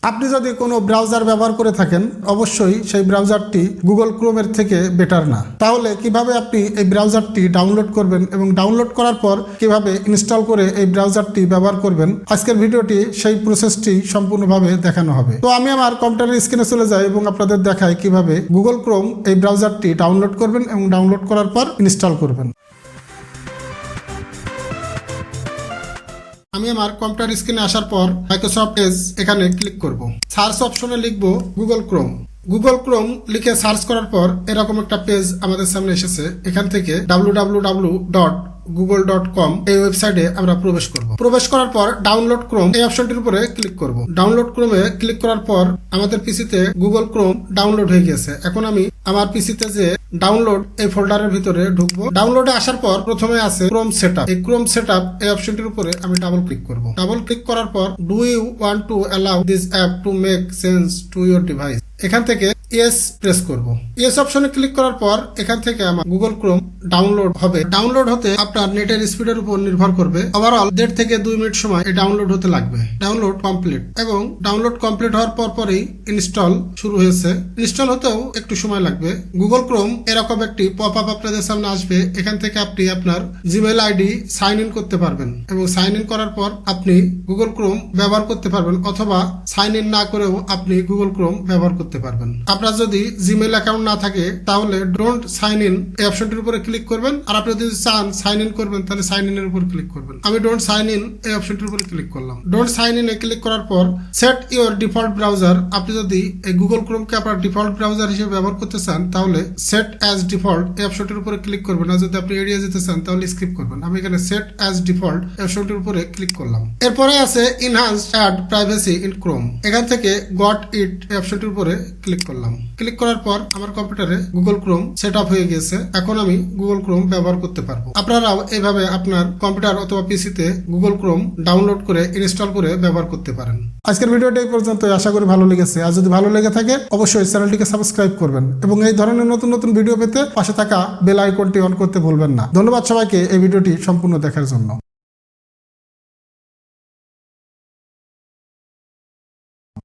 আপনি যদি কোনো ব্রাউজার ব্যবহার করে থাকেন অবশ্যই সেই ব্রাউজারটি গুগল ক্রোমের থেকে বেটার না। তাহলে কিভাবে আপনি এই ব্রাউজারটি ডাউনলোড করবেন এবং ডাউনলোড করার পর কিভাবে ইনস্টল করে এই ব্রাউজারটি ব্যবহার করবেন, আজকের ভিডিওটি সেই প্রসেসটি সম্পূর্ণভাবে দেখানো হবে। তো আমি আমার কম্পিউটারের স্ক্রিনে চলে যাই এবং আপনাদের দেখাই কিভাবে গুগল ক্রোম এই ব্রাউজারটি ডাউনলোড করবেন এবং ডাউনলোড করার পর ইনস্টল করবেন। আমি আমার কম্পিউটার স্ক্রিনে আসার পর মাইক্রোসফট এজ এখানে ক্লিক করব। সার্চ অপশনে লিখব গুগল ক্রোম। গুগল ক্রোম লিখে সার্চ করার পর এরকম একটা পেজ আমাদের সামনে এসেছে। এখান থেকে www.google.com এই ওয়েবসাইটে আমরা প্রবেশ করব। প্রবেশ করার পর ডাউনলোড ক্রোম এই অপশনটির উপরে ক্লিক করব। ডাউনলোড ক্রোমে ক্লিক করার পর আমাদের পিসিতে গুগল ক্রোম ডাউনলোড হয়ে গেছে। এখন আমি আমার পিসিতে যে ডাউনলোড এই ফোল্ডারের ভিতরে ঢুকবো। ডাউনলোডে আসার পর প্রথমে আছে ক্রোম সেটআপ। এই ক্রোম সেটআপ এই অপশনটির উপরে আমি ডাবল ক্লিক করব। ডাবল ক্লিক করার পর do you want to allow this app to make sense to your device, এখান থেকে ইয়েস প্রেস করব। ইয়েস অপশনে ক্লিক করার পর এখান থেকে আমার গুগল ক্রোম ডাউনলোড হবে। ডাউনলোড হতে আপনার নেটের স্পিডের উপর নির্ভর করবে। ওভারঅল 1.5 থেকে 2 মিনিট সময় এই ডাউনলোড হতে লাগবে। ডাউনলোড কমপ্লিট এবং ডাউনলোড কমপ্লিট হওয়ার পরই ইনস্টল শুরু হয়েছে। ইনস্টল হতেও একটু সময় লাগবে। গুগল ক্রোম এরকম একটি পপ আপ আপনাদের সামনে আসবে। এখান থেকে আপনি আপনার জিমেইল আইডি সাইন ইন করতে পারবেন এবং সাইন ইন করার পর আপনি গুগল ক্রোম ব্যবহার করতে পারবেন, অথবা সাইন ইন না করেও আপনি গুগল ক্রোম ব্যবহার করতে পারবেন। আপনার যদি জিমেইল অ্যাকাউন্ট না থাকে তাহলে ডোন্ট সাইন ইন এই অপশনটির উপরে ক্লিক করবেন। আর আপনি যদি চান সাইন ইন করবেন তাহলে সাইন ইন এর উপর ক্লিক করবেন। আমি ডোন্ট সাইন ইন এই অপশনটির উপরে ক্লিক করলাম। ডোন্ট সাইন ইন এ ক্লিক করার পর সেট ইউর ডিফল্ট ব্রাউজার, আপনি যদি এই গুগল ক্রোমকে আপনার ডিফল্ট ব্রাউজার হিসেবে ব্যবহার করতে চান তাহলে সেট অ্যাজ ডিফল্ট এই অপশনটির উপরে ক্লিক করবেন। আর যদি আপনি এড়িয়ে যেতে চান তাহলে স্কিপ করবেন। আমি এখানে সেট অ্যাজ ডিফল্ট এই অপশনটির উপরে ক্লিক করলাম। এরপরে আছে enhanced ad privacy in Chrome, এখান থেকে গট ইট এই অপশনটির উপরে ক্লিক করলাম। ক্লিক করার পর আমার কম্পিউটারে গুগল ক্রোম সেট আপ হয়ে গেছে। এখন আমি গুগল ক্রোম ব্যবহার করতে পারবো। আপনারাও এইভাবে আপনার কম্পিউটার অথবা পিসিতে গুগল ক্রোম ডাউনলোড করে ইনস্টল করে ব্যবহার করতে পারেন। আজকের ভিডিওটা এই পর্যন্ত, আশা করি ভালো লেগেছে। আর যদি ভালো লেগে থাকে অবশ্যই চ্যানেলটিকে সাবস্ক্রাইব করবেন এবং এই ধরনের নতুন নতুন ভিডিও পেতে পাশে থাকা বেল আইকনটি অন করতে ভুলবেন না। ধন্যবাদ সবাইকে এই ভিডিওটি সম্পূর্ণ দেখার জন্য।